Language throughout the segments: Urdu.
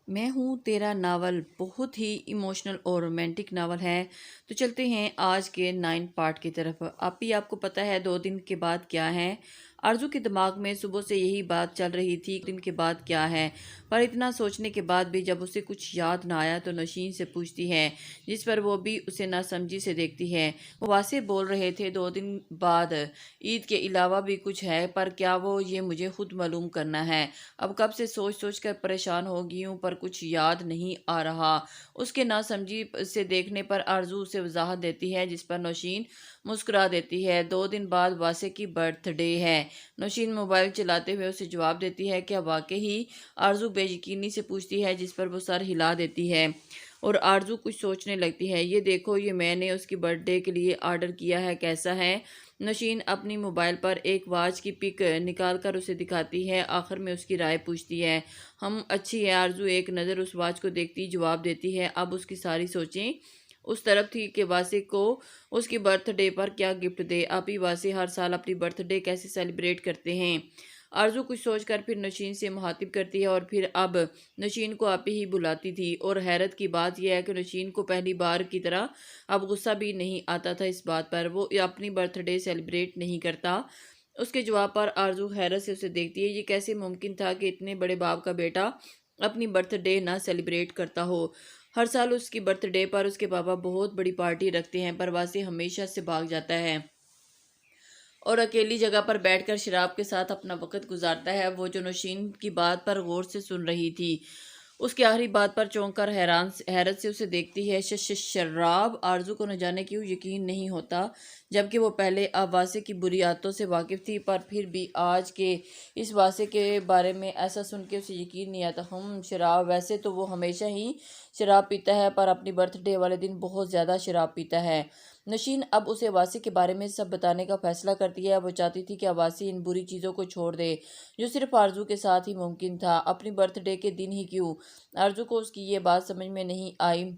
میں ہوں تیرا ناول بہت ہی ایموشنل اور رومانٹک ناول ہے۔ تو چلتے ہیں آج کے 9 پارٹ کی طرف۔ آپ کو پتہ ہے 2 دن کے بعد کیا ہے؟ آرزو کے دماغ میں صبح سے یہی بات چل رہی تھی، 1 دن کے بعد کیا ہے؟ پر اتنا سوچنے کے بعد بھی جب اسے کچھ یاد نہ آیا تو نوشین سے پوچھتی ہے، جس پر وہ بھی اسے ناسمجھی سے دیکھتی ہے۔ وہ واضح بول رہے تھے 2 دن بعد عید کے علاوہ بھی کچھ ہے، پر کیا وہ یہ مجھے خود معلوم کرنا ہے۔ اب کب سے سوچ سوچ کر پریشان ہو گئی ہوں پر کچھ یاد نہیں آ رہا۔ اس کے ناسمجھی سے دیکھنے پر آرزو اسے وضاحت دیتی ہے، جس پر نوشین مسکرا دیتی ہے۔ 2 دن بعد واسے کی برتھ ڈے ہے۔ نوشین موبائل چلاتے ہوئے اسے جواب دیتی ہے، کیا واقعی؟ آرزو بے یقینی سے پوچھتی ہے، جس پر وہ سر ہلا دیتی ہے اور آرزو کچھ سوچنے لگتی ہے۔ یہ دیکھو، یہ میں نے اس کی برتھ ڈے کے لیے آرڈر کیا ہے، کیسا ہے؟ نوشین اپنی موبائل پر ایک واچ کی پک نکال کر اسے دکھاتی ہے، آخر میں اس کی رائے پوچھتی ہے۔ اچھی ہے۔ آرزو ایک نظر اس واچ کو دیکھتی جواب دیتی ہے۔ اب اس کی ساری سوچیں اس طرف تھی کہ واسے کو اس کی برتھ ڈے پر کیا گفٹ دے۔ واسے ہر سال اپنی برتھ ڈے کیسے سیلیبریٹ کرتے ہیں؟ آرزو کچھ سوچ کر پھر نوشین سے مخاطب کرتی ہے اور پھر اب نوشین کو آپی ہی بلاتی تھی۔ اور حیرت کی بات یہ ہے کہ نوشین کو پہلی بار کی طرح اب غصہ بھی نہیں آتا تھا اس بات پر وہ اپنی برتھ ڈے سیلیبریٹ نہیں کرتا۔ اس کے جواب پر آرزو حیرت سے اسے دیکھتی ہے۔ یہ کیسے ممکن تھا کہ اتنے بڑے باپ کا بیٹا اپنی برتھ ڈے نہ سیلیبریٹ کرتا ہو؟ ہر سال اس کی برتھ ڈے پر اس کے پاپا بہت بڑی پارٹی رکھتے ہیں، پر واسے ہمیشہ سے بھاگ جاتا ہے اور اکیلی جگہ پر بیٹھ کر شراب کے ساتھ اپنا وقت گزارتا ہے۔ وہ جو نوشین کی بات پر غور سے سن رہی تھی، اس کی آخری بات پر چونک کر حیرت سے اسے دیکھتی ہے۔ شراب! آرزو کو نہ جانے کیوں یقین نہیں ہوتا، جبکہ وہ پہلے اب واسے کی بری عادتوں سے واقف تھی، پر پھر بھی آج کے اس واسے کے بارے میں ایسا سن کے اسے یقین نہیں آتا۔ شراب! ویسے تو وہ ہمیشہ ہی شراب پیتا ہے، پر اپنی برتھ ڈے والے دن بہت زیادہ شراب پیتا ہے۔ نوشین اب اسے واسے کے بارے میں سب بتانے کا فیصلہ کرتی ہے۔ وہ چاہتی تھی کہ واسے ان بری چیزوں کو چھوڑ دے جو صرف آرزو کے ساتھ ہی ممکن تھا، اپنی برتھ ڈے کے دن ہی کیوں؟ آرزو کو اس کی یہ بات سمجھ میں نہیں آئی۔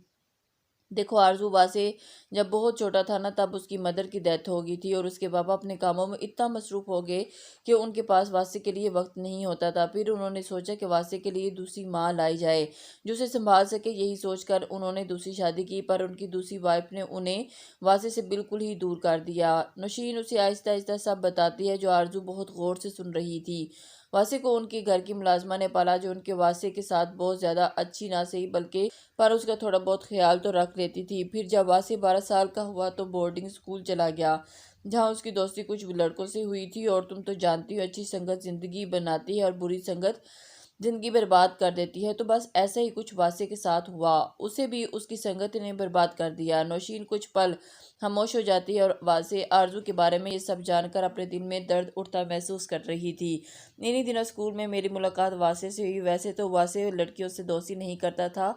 دیکھو آرزو، واسے جب بہت چھوٹا تھا نا، تب اس کی مدر کی ڈیتھ ہو گئی تھی اور اس کے پاپا اپنے کاموں میں اتنا مصروف ہو گئے کہ ان کے پاس واسے کے لیے وقت نہیں ہوتا تھا۔ پھر انہوں نے سوچا کہ واسے کے لیے دوسری ماں لائی جائے جو اسے سنبھال سکے۔ یہی سوچ کر انہوں نے دوسری شادی کی، پر ان کی دوسری وائف نے انہیں واسے سے بالکل ہی دور کر دیا۔ نوشین اسے آہستہ آہستہ سب بتاتی ہے، جو آرزو بہت غور سے سن رہی تھی۔ واسے کو ان کے گھر کی ملازمہ نے پالا، جو ان کے واسے کے ساتھ بہت زیادہ اچھی نہ سہی بلکہ پر اس کا تھوڑا بہت خیال تو رکھ لیتی تھی۔ پھر جب واسے 12 سال کا ہوا تو بورڈنگ اسکول چلا گیا، جہاں اس کی دوستی کچھ لڑکوں سے ہوئی تھی، اور تم تو جانتی ہو اچھی سنگت زندگی بناتی ہے اور بری سنگت زندگی برباد کر دیتی ہے۔ تو بس ایسا ہی کچھ واسے کے ساتھ ہوا، اسے بھی اس کی سنگت نے برباد کر دیا۔ نوشین کچھ پل خاموش ہو جاتی ہے اور واسے آرزو کے بارے میں یہ سب جان کر اپنے دل میں درد اٹھتا محسوس کر رہی تھی۔ انہی دنوں اسکول میں میری ملاقات واسے سے ہوئی۔ ویسے تو واسے لڑکیوں سے دوستی نہیں کرتا تھا،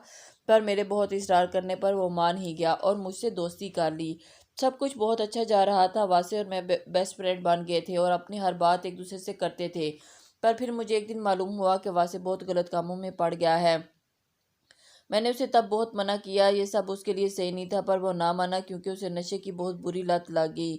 پر میرے بہت اصرار کرنے پر وہ مان ہی گیا اور مجھ سے دوستی کر لی۔ سب کچھ بہت اچھا جا رہا تھا، واسے اور میں بیسٹ فرینڈ بن گئے تھے اور اپنی ہر بات ایک دوسرے سے کرتے تھے۔ پر پھر مجھے ایک دن معلوم ہوا کہ واسے بہت غلط کاموں میں پڑ گیا ہے۔ میں نے اسے تب بہت منع کیا، یہ سب اس کے لیے صحیح نہیں تھا، پر وہ نہ مانا کیونکہ اسے نشے کی بہت بری لت لگ گئی۔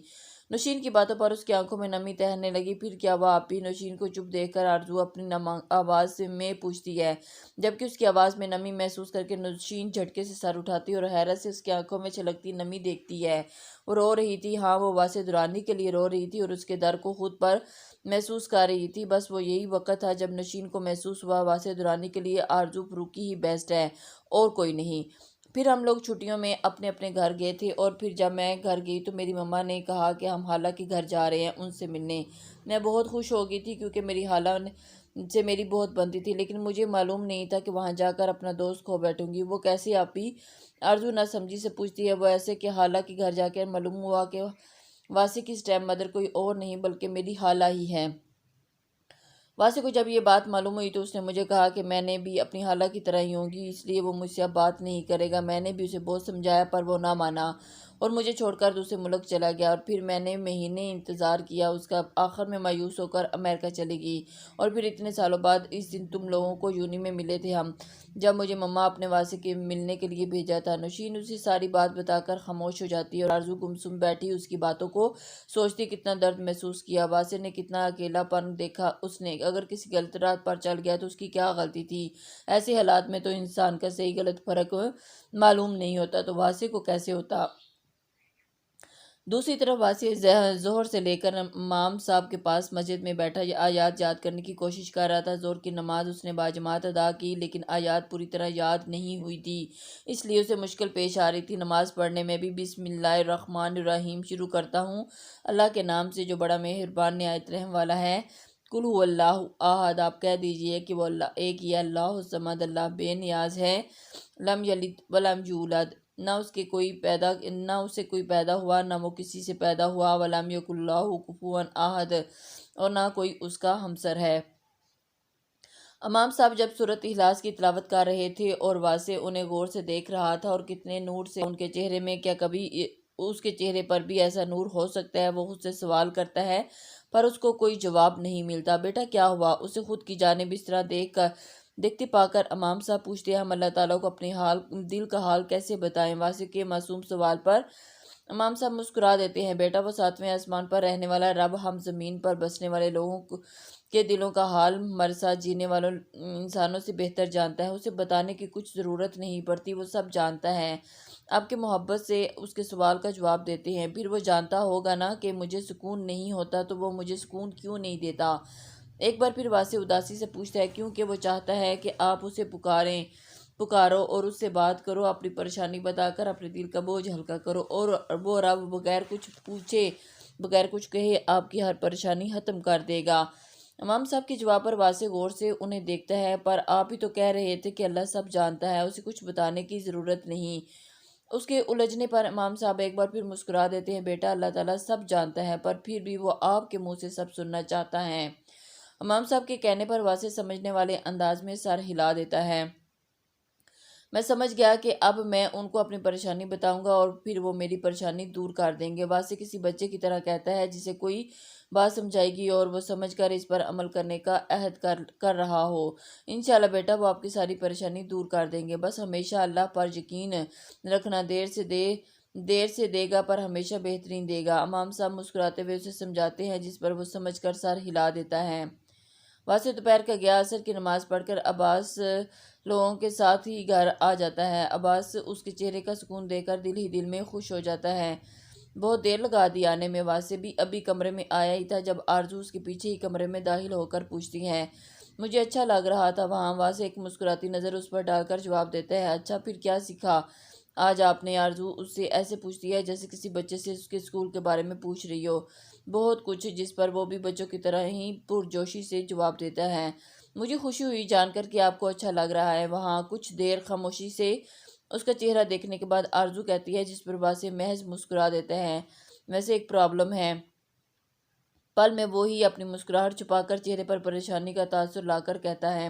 نوشین کی باتوں پر اس کی آنکھوں میں نمی تیرنے لگی۔ پھر کیا ہوا آپی؟ نوشین کو چپ دیکھ کر آرزو اپنی نم آواز میں پوچھتی ہے، جبکہ اس کی آواز میں نمی محسوس کر کے نوشین جھٹکے سے سر اٹھاتی اور حیرت سے اس کی آنکھوں میں چھلکتی نمی دیکھتی ہے۔ وہ رو رہی تھی۔ ہاں، وہ واسے دورانی کے لیے رو رہی تھی اور اس کے در کو خود پر محسوس کر رہی تھی۔ بس وہ یہی وقت تھا جب نوشین کو محسوس ہوا واسے دورانی کے لیے آرزو فروکی ہی بیسٹ ہے اور کوئی نہیں۔ پھر ہم لوگ چھٹیوں میں اپنے اپنے گھر گئے تھے، اور پھر جب میں گھر گئی تو میری مما نے کہا کہ ہم خالہ کے گھر جا رہے ہیں ان سے ملنے۔ میں بہت خوش ہو گئی تھی کیونکہ میری خالہ سے میری بہت بنتی تھی، لیکن مجھے معلوم نہیں تھا کہ وہاں جا کر اپنا دوست کھو بیٹھوں گی۔ وہ کیسے آپی؟ آرزو نہ سمجھی سے پوچھتی ہے۔ وہ ایسے کہ خالہ کے گھر جا کر معلوم ہوا کہ واسے کی اسٹیپ مدر کوئی اور نہیں بلکہ میری خالہ ہی ہے۔ واسے کو جب یہ بات معلوم ہوئی تو اس نے مجھے کہا کہ میں نے بھی اپنی خالہ کی طرح ہی ہوں گی، اس لیے وہ مجھ سے اب بات نہیں کرے گا۔ میں نے بھی اسے بہت سمجھایا پر وہ نہ مانا۔ اور مجھے چھوڑ کر دوسرے ملک چلا گیا، اور پھر میں نے مہینے انتظار کیا اس کا، آخر میں مایوس ہو کر امریکہ چلی گئی۔ اور پھر اتنے سالوں بعد اس دن تم لوگوں کو یونی میں ملے تھے ہم، جب مجھے مما اپنے واسے کے ملنے کے لیے بھیجا تھا۔ نوشین اسے ساری بات بتا کر خاموش ہو جاتی ہے، اور آرزو گمسم بیٹھی اس کی باتوں کو سوچتی کتنا درد محسوس کیا، واسے نے کتنا اکیلا پن دیکھا اس نے، اگر کسی غلط رات پر چل گیا تو اس کی کیا غلطی تھی؟ ایسے حالات میں تو انسان کا صحیح غلط فرق معلوم نہیں ہوتا، تو واسے کو کیسے ہوتا؟ دوسری طرف واسی ظہر سے لے کر امام صاحب کے پاس مسجد میں بیٹھا آیات یاد کرنے کی کوشش کر رہا تھا۔ ظہر کی نماز اس نے باجماعت ادا کی، لیکن آیات پوری طرح یاد نہیں ہوئی تھی، اس لیے اسے مشکل پیش آ رہی تھی۔ نماز پڑھنے میں بھی بسم اللہ الرحمن الرحیم شروع کرتا ہوں، اللہ کے نام سے جو بڑا مہربان نہایت رحم والا ہے۔ قل هو اللہ احد، آپ کہہ دیجئے کہ وہ اللہ ایک ہی ہے، اللہ الصمد، اللہ بے نیاز ہے، لم یلد ولم یولد، نہ اسے کوئی پیدا ہوا، نہ وہ کسی سے پیدا ہوا، ولم یکن لہ کفوا احد، اور نہ کوئی اس کا ہمسر ہے۔ امام صاحب جب سورۃ اخلاص کی تلاوت کر رہے تھے اور واسع انہیں غور سے دیکھ رہا تھا، اور کتنے نور سے ان کے چہرے میں، کیا کبھی اس کے چہرے پر بھی ایسا نور ہو سکتا ہے؟ وہ خود سے سوال کرتا ہے، پر اس کو کوئی جواب نہیں ملتا۔ بیٹا کیا ہوا؟ اسے خود کی جانب اس طرح دیکھتے پا کر امام صاحب پوچھتے ہیں، ہم اللہ تعالیٰ کو اپنے دل کا حال کیسے بتائیں؟ واسع کے معصوم سوال پر امام صاحب مسکرا دیتے ہیں، بیٹا وہ ساتویں آسمان پر رہنے والا رب ہم زمین پر بسنے والے لوگوں کے دلوں کا حال مرسا جینے والوں انسانوں سے بہتر جانتا ہے، اسے بتانے کی کچھ ضرورت نہیں پڑتی، وہ سب جانتا ہے۔ آپ کے محبت سے اس کے سوال کا جواب دیتے ہیں، پھر وہ جانتا ہوگا نا کہ مجھے سکون نہیں ہوتا، تو وہ مجھے سکون کیوں نہیں دیتا؟ ایک بار پھر واسع اداسی سے پوچھتا ہے، کیونکہ وہ چاہتا ہے کہ آپ اسے پکارو اور اس سے بات کرو، اپنی پریشانی بتا کر اپنے دل کا بوجھ ہلکا کرو، اور وہ رب بغیر کچھ پوچھے، بغیر کچھ کہے آپ کی ہر پریشانی ختم کر دے گا۔ امام صاحب کے جواب پر واسع غور سے انہیں دیکھتا ہے، پر آپ ہی تو کہہ رہے تھے کہ اللہ سب جانتا ہے، اسے کچھ بتانے کی ضرورت نہیں۔ اس کے الجھنے پر امام صاحب ایک بار پھر مسکرا دیتے ہیں، بیٹا اللہ تعالیٰ سب جانتا ہے، پر پھر بھی وہ آپ کے منہ سے سب سننا چاہتا ہے۔ امام صاحب کے کہنے پر واسع سمجھنے والے انداز میں سر ہلا دیتا ہے، میں سمجھ گیا کہ اب میں ان کو اپنی پریشانی بتاؤں گا اور پھر وہ میری پریشانی دور کر دیں گے۔ واسع کسی بچے کی طرح کہتا ہے جسے کوئی بات سمجھائے گی اور وہ سمجھ کر اس پر عمل کرنے کا عہد کر رہا ہو۔ انشاءاللہ بیٹا وہ آپ کی ساری پریشانی دور کر دیں گے، بس ہمیشہ اللہ پر یقین رکھنا، دیر سے دے گا پر ہمیشہ بہترین دے گا۔ امام صاحب مسکراتے ہوئے اسے سمجھاتے ہیں، جس پر وہ سمجھ کر سر ہلا دیتا ہے۔ واسع دوپہر کا گیا، عصر کی نماز پڑھ کر عباس لوگوں کے ساتھ ہی گھر آ جاتا ہے۔ عباس اس کے چہرے کا سکون دیکھ کر دل ہی دل میں خوش ہو جاتا ہے۔ بہت دیر لگا دی آنے میں، واسع بھی ابھی کمرے میں آیا ہی تھا جب آرزو اس کے پیچھے ہی کمرے میں داخل ہو کر پوچھتی ہے، مجھے اچھا لگ رہا تھا وہاں۔ واسع ایک مسکراتی نظر اس پر ڈال کر جواب دیتا ہے، اچھا پھر کیا سیکھا آج آپ نے؟ آرزو اس سے ایسے پوچھتی ہے جیسے کسی بچے سے اس کے اسکول کے بارے میں پوچھ رہی ہو۔ بہت کچھ، جس پر وہ بھی بچوں کی طرح ہی پرجوشی سے جواب دیتا ہے، مجھے خوشی ہوئی جان کر کہ آپ کو اچھا لگ رہا ہے۔ وہاں کچھ دیر خاموشی سے اس کا چہرہ دیکھنے کے بعد آرزو کہتی ہے، جس پر واسع محض مسکرا دیتا ہے، ویسے ایک پرابلم ہے۔ پل میں وہی اپنی مسکراہٹ چھپا کر چہرے پر پریشانی کا تاثر لا کر کہتا ہے،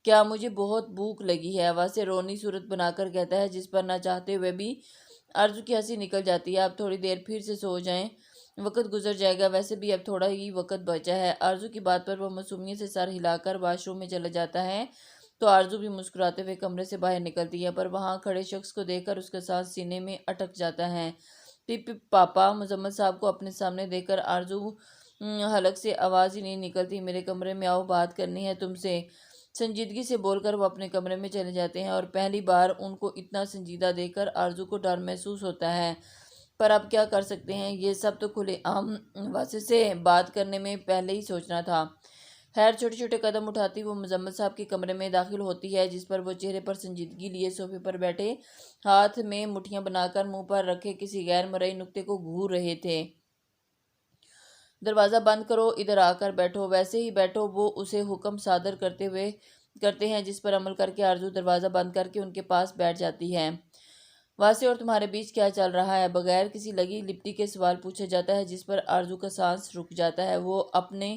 کیا؟ مجھے بہت بھوک لگی ہے۔ واسع رونی صورت بنا کر کہتا ہے، جس پر نہ چاہتے ہوئے بھی آرزو کی ہنسی نکل جاتی ہے، آپ تھوڑی دیر پھر سے سو جائیں، وقت گزر جائے گا، ویسے بھی اب تھوڑا ہی وقت بچا ہے۔ آرزو کی بات پر وہ معصومیت سے سر ہلا کر واش روم میں چلا جاتا ہے، تو آرزو بھی مسکراتے ہوئے کمرے سے باہر نکلتی ہے، پر وہاں کھڑے شخص کو دیکھ کر اس کا سانس سینے میں اٹک جاتا ہے۔ پپ پاپا مزمل صاحب کو اپنے سامنے دیکھ کر آرزو حلق سے آواز ہی نہیں نکلتی، میرے کمرے میں آؤ، بات کرنی ہے تم سے۔ سنجیدگی سے بول کر وہ اپنے کمرے میں چلے جاتے ہیں، اور پہلی بار ان کو اتنا سنجیدہ دیکھ کر آرزو کو ڈر محسوس ہوتا ہے، پر اب کیا کر سکتے ہیں، یہ سب تو کھلے عام واسع سے بات کرنے میں پہلے ہی سوچنا تھا۔ خیر چھوٹے چھوٹے قدم اٹھاتی وہ مزمل صاحب کے کمرے میں داخل ہوتی ہے، جس پر وہ چہرے پر سنجیدگی لیے صوفے پر بیٹھے، ہاتھ میں مٹھیاں بنا کر منہ پر رکھے کسی غیر مرئی نکتے کو گھور رہے تھے۔ دروازہ بند کرو، ادھر آ کر بیٹھو، ویسے ہی بیٹھو، وہ اسے حکم صادر کرتے ہیں، جس پر عمل کر کے آرزو دروازہ بند کر کے ان کے پاس بیٹھ جاتی ہے۔ واسع اور تمہارے بیچ کیا چل رہا ہے؟ بغیر کسی لگی لپٹی کے سوال پوچھا جاتا ہے، جس پر آرزو کا سانس رک جاتا ہے۔ وہ اپنے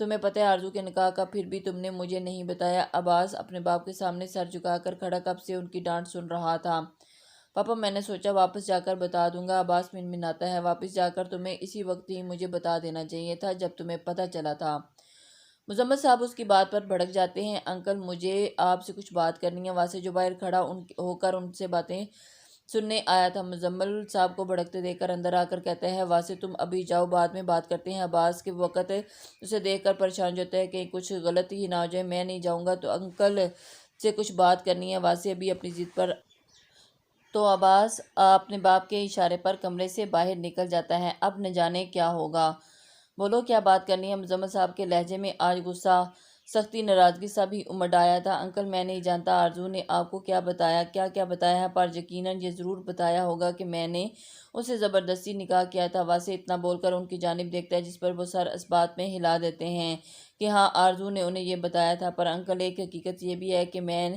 تمہیں پتہ ہے آرزو کے نکاح کا، پھر بھی تم نے مجھے نہیں بتایا۔ عباس اپنے باپ کے سامنے سر جھکا کر کھڑا کب سے ان کی ڈانٹ سن رہا تھا۔ پاپا میں نے سوچا واپس جا کر بتا دوں گا۔ عباس منمناتا ہے، واپس جا کر تمہیں اسی وقت ہی مجھے بتا دینا چاہیے تھا جب تمہیں پتہ چلا تھا۔ مزمل صاحب اس کی بات پر بھڑک جاتے ہیں۔ انکل مجھے آپ سے کچھ بات کرنی ہے۔ واسع جو باہر کھڑا ہو کر ان سے باتیں سننے آیا تھا مزمل صاحب کو بھڑکتے دیکھ کر اندر آ کر کہتا ہے واسع تم ابھی جاؤ، بعد میں بات کرتے ہیں۔ عباس کے وقت اسے دیکھ کر پریشان ہوتا ہے کہ کچھ غلط ہی نہ ہو جائے۔ میں نہیں جاؤں گا، تو انکل سے کچھ بات کرنی ہے۔ واسع ابھی اپنی ضد پر تو عباس اپنے باپ کے اشارے پر کمرے سے باہر نکل جاتا ہے۔ اب نہ جانے کیا ہوگا، بولو کیا بات کرنی ہے؟ مزمل صاحب کے لہجے میں آج غصہ، سختی، ناراضگی سب ہی امڈ آیا تھا۔ انکل میں نہیں جانتا آرزو نے آپ کو کیا بتایا، کیا بتایا ہے، پر یقیناً یہ ضرور بتایا ہوگا کہ میں نے اسے زبردستی نکاح کیا تھا۔ واسع اتنا بول کر ان کی جانب دیکھتا ہے جس پر وہ سر اس بات میں ہلا دیتے ہیں کہ ہاں آرزو نے انہیں یہ بتایا تھا۔ پر انکل ایک حقیقت یہ بھی ہے کہ میں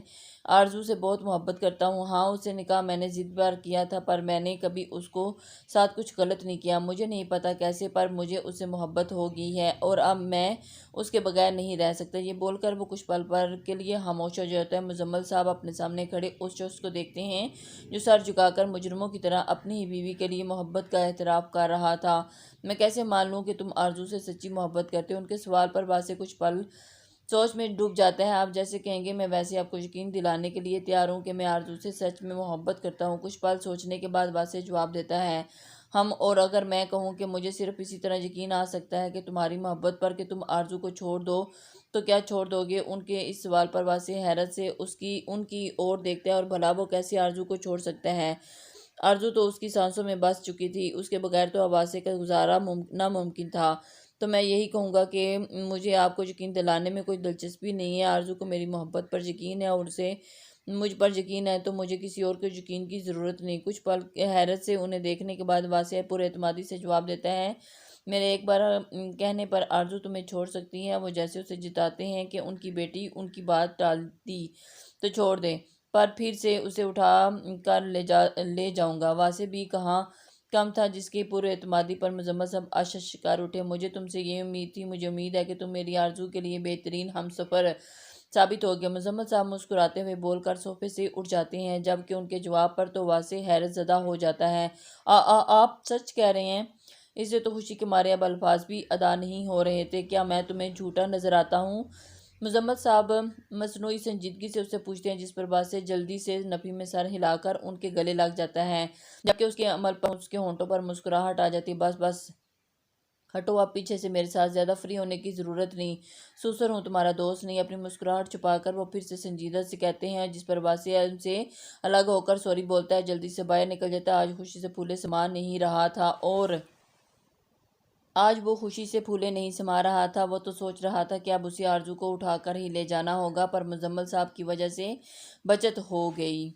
آرزو سے بہت محبت کرتا ہوں۔ ہاں اس سے نکاح میں نے ضد پر کیا تھا، پر میں نے کبھی اس کو ساتھ کچھ غلط نہیں کیا۔ مجھے نہیں پتا کیسے، پر مجھے اس سے محبت ہو گئی ہے اور اب میں اس کے بغیر نہیں رہ سکتا۔ یہ بول کر وہ کچھ پل پر کے لیے خاموش ہو جاتا ہے۔ مزمل صاحب اپنے سامنے کھڑے اس شخص کو دیکھتے ہیں جو سر جھکا کر مجرموں کی طرح اپنی ہی بیوی کے لیے محبت کا اعتراف کر رہا تھا۔ میں کیسے مان لوں کہ تم آرزو سے سچی محبت کرتے ہو؟ ان کے سوال پر واسع کچھ پل سوچ میں ڈوب جاتا ہے۔ آپ جیسے کہیں گے میں ویسے آپ کو یقین دلانے کے لیے تیار ہوں کہ میں آرزو سے سچ میں محبت کرتا ہوں۔ کچھ پل سوچنے کے بعد واسع جواب دیتا ہے ہم، اور اگر میں کہوں کہ مجھے صرف اسی طرح یقین آ سکتا ہے کہ تمہاری محبت پر کہ تم آرزو کو چھوڑ دو تو کیا چھوڑ دو گے؟ ان کے اس سوال پر واسع حیرت سے ان کی اور دیکھتا ہے، اور بھلا وہ کیسے آرزو کو چھوڑ سکتا ہے؟ آرزو تو اس کی سانسوں میں بس چکی تھی، اس کے بغیر تو واسع کا گزارا ناممکن تھا۔ تو میں یہی کہوں گا کہ مجھے آپ کو یقین دلانے میں کوئی دلچسپی نہیں ہے۔ آرزو کو میری محبت پر یقین ہے اور اسے مجھ پر یقین ہے، تو مجھے کسی اور کے یقین کی ضرورت نہیں۔ کچھ پل حیرت سے انہیں دیکھنے کے بعد واسع پر اعتمادی سے جواب دیتا ہے میرے ایک بار کہنے پر آرزو تمہیں چھوڑ سکتی ہے۔ وہ جیسے اسے جتاتے ہیں کہ ان کی بیٹی ان کی بات ٹال دی تو چھوڑ دے، پر پھر سے اسے اٹھا کر لے جاؤں گا۔ واسع بھی کہاں کم تھا جس کی پر اعتمادی پر مزمل صاحب اشش شکار اٹھے۔ مجھے تم سے یہ امید تھی، مجھے امید ہے کہ تم میری آرزو کے لیے بہترین ہمسفر ثابت ہوگے۔ مزمل صاحب مسکراتے ہوئے بول کر صوفے سے اٹھ جاتے ہیں، جبکہ ان کے جواب پر تو واسع حیرت زدہ ہو جاتا ہے۔ آپ سچ کہہ رہے ہیں؟ اسے تو خوشی کے مارے اب الفاظ بھی ادا نہیں ہو رہے تھے۔ کیا میں تمہیں جھوٹا نظر آتا ہوں؟ مزمل صاحب مصنوعی سنجیدگی سے اسے پوچھتے ہیں، جس پر واسع جلدی سے نفی میں سر ہلا کر ان کے گلے لگ جاتا ہے، جبکہ اس کے عمل پر اس کے ہونٹوں پر مسکراہٹ آ جاتی ہے۔ بس ہٹو، اب پیچھے سے میرے ساتھ زیادہ فری ہونے کی ضرورت نہیں، سوسر ہوں، تمہارا دوست نہیں۔ اپنی مسکراہٹ چھپا کر وہ پھر سے سنجیدہ سے کہتے ہیں، جس پر واسع ان سے الگ ہو کر سوری بولتا ہے، جلدی سے باہر نکل جاتا ہے۔ آج وہ خوشی سے پھولے نہیں سما رہا تھا۔ وہ تو سوچ رہا تھا کہ اب اسے آرزو کو اٹھا کر ہی لے جانا ہوگا، پر مزمل صاحب کی وجہ سے بچت ہو گئی۔